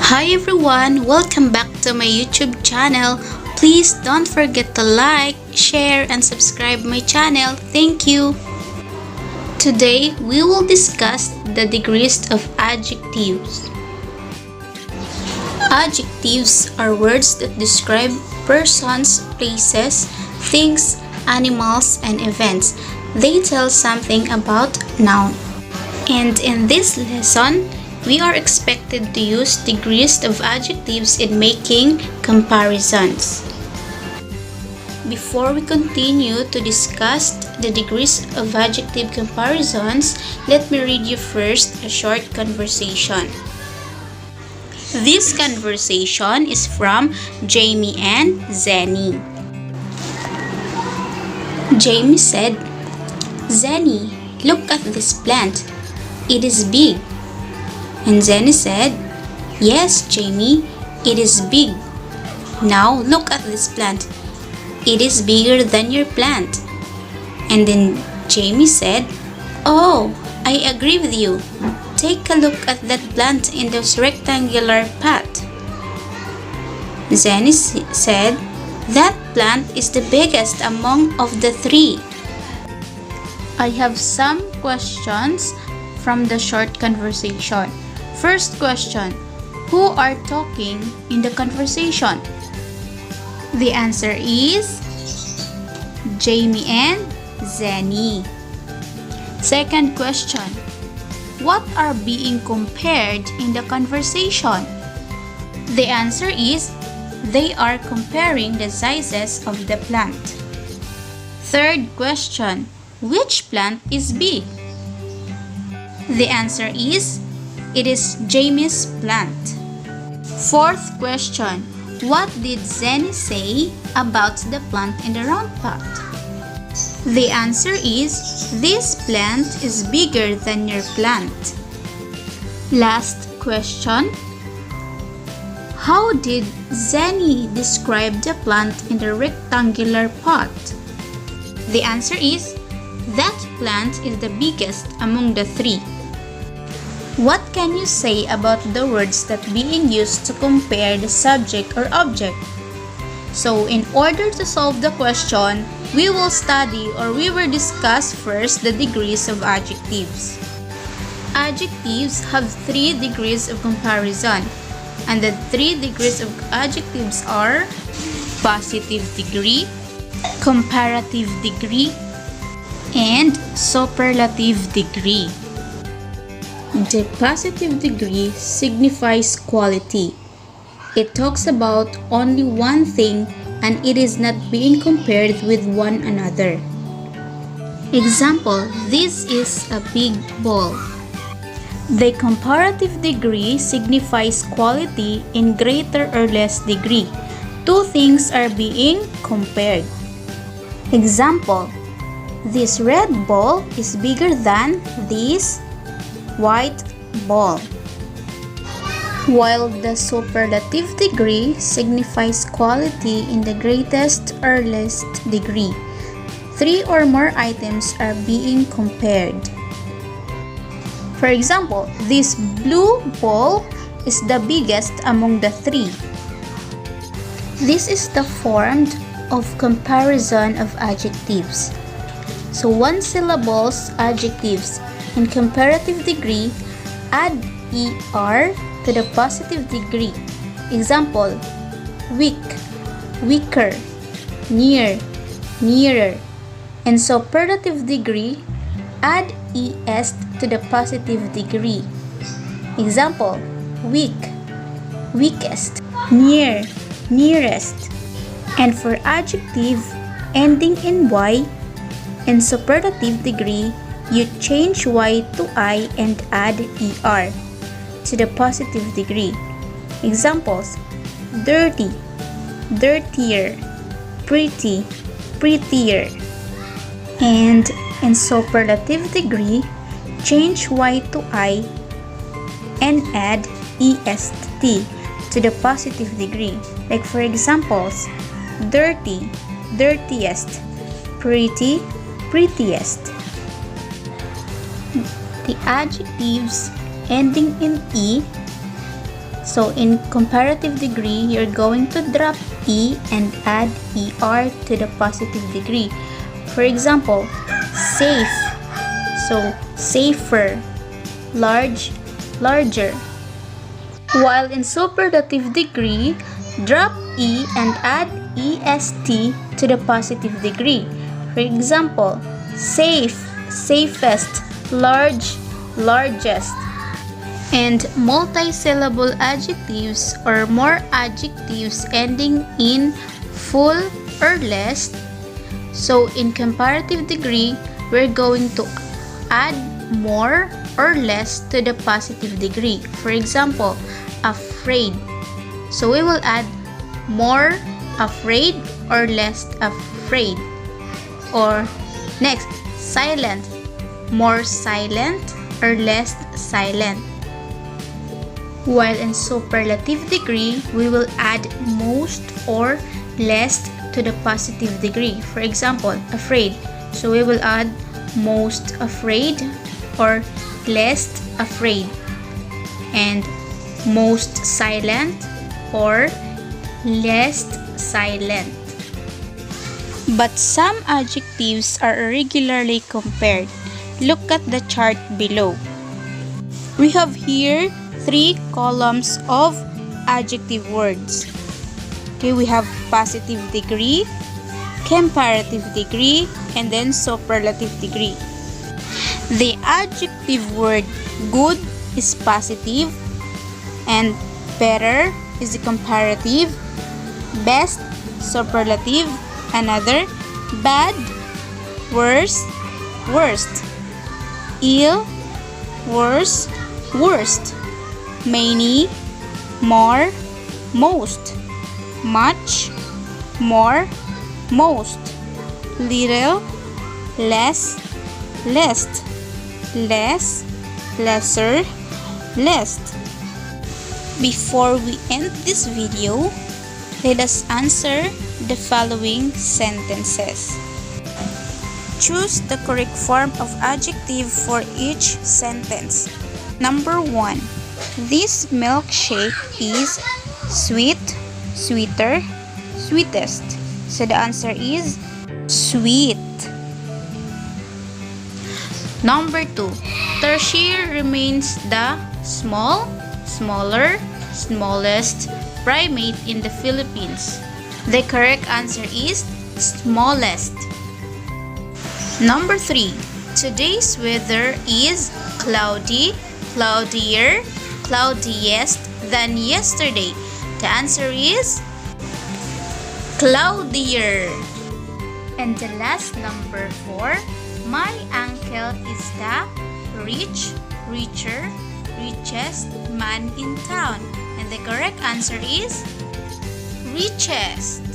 Hi everyone, welcome back to my YouTube channel. Please don't forget to like, share, and subscribe my channel. Thank you. Today we will discuss the degrees of adjectives. Adjectives are words that describe persons, places, things, animals, and events. They tell something about noun. And in this lesson, we are expected to use degrees of adjectives in making comparisons. Before we continue to discuss the degrees of adjective comparisons, let me read you first a short conversation. This conversation is from Jamie and Zenny. Jamie said, "Zenny, look at this plant. It is big." And Zenny said, "Yes, Jamie, it is big. Now look at this plant. It is bigger than your plant." And then Jamie said, "Oh, I agree with you. Take a look at that plant in this rectangular pot." Zenny said, "That plant is the biggest among of the three." I have some questions from the short conversation. First question, who are talking in the conversation? The answer is Jamie and Zenny. Second question, what are being compared in the conversation? The answer is they are comparing the sizes of the plant. Third question, which plant is big? The answer is it is Jamie's plant. Fourth question, what did Zenny say about the plant in the round pot? The answer is this plant is bigger than your plant. Last question, how did Zenny describe the plant in the rectangular pot? The answer is that plant is the biggest among the three. What can you say about the words that being used to compare the subject or object? So, in order to solve the question, we will study or we will discuss first the degrees of adjectives. Adjectives have 3 degrees of comparison, and the 3 degrees of adjectives are positive degree, comparative degree, and superlative degree. The positive degree signifies quality. It talks about only one thing and it is not being compared with one another. Example, this is a big ball. The comparative degree signifies quality in greater or less degree. 2 things are being compared. Example, this red ball is bigger than this white ball. While the superlative degree signifies quality in the greatest or least degree. 3 or more items are being compared. For example, this blue ball is the biggest among the 3. This is the form of comparison of adjectives. So 1 syllables adjectives in comparative degree, add er to the positive degree. Example, weak, weaker, near, nearer. In superlative degree, add es to the positive degree. Example, weak, weakest, near, nearest. And for adjective ending in y, in superlative degree, you change y to I and add er to the positive degree. Examples, dirty, dirtier, pretty, prettier. And In superlative degree, change y to I and add est to the positive degree. Like for examples, dirty, dirtiest, pretty, prettiest. The adjectives ending in E. So in comparative degree, you're going to drop E and add ER to the positive degree. For example, safe. So safer, large, larger. While in superlative degree, drop E and add EST to the positive degree. For example, safe, safest, large, largest. And multi-syllable adjectives or more adjectives ending in full or less. So in comparative degree, we're going to add more or less to the positive degree. For example, afraid. So we will add more afraid or less afraid. Or next, silent. More silent or less silent. While in superlative degree, we will add most or less to the positive degree. For example, afraid. So we will add most afraid or less afraid. And most silent or less silent. But some adjectives are irregularly compared. Look at the chart below. We have here 3 columns of adjective words. Okay, we have positive degree, comparative degree, and then superlative degree. The adjective word good is positive, and better is the comparative, best, superlative, another, bad, worse, worst, ill, worse, worst, many, more, most, much, more, most, little, less, less, less, lesser, less. Before we end this video, let us answer the following sentences. Choose the correct form of adjective for each sentence. Number 1. This milkshake is sweet, sweeter, sweetest. So the answer is sweet. Number 2. Tertiary remains the small, smaller, smallest primate in the Philippines. The correct answer is smallest. Number 3. Today's weather is cloudy, cloudier, cloudiest than yesterday. The answer is cloudier. And the last, number 4. My uncle is the rich, richer, richest man in town. And the correct answer is richest.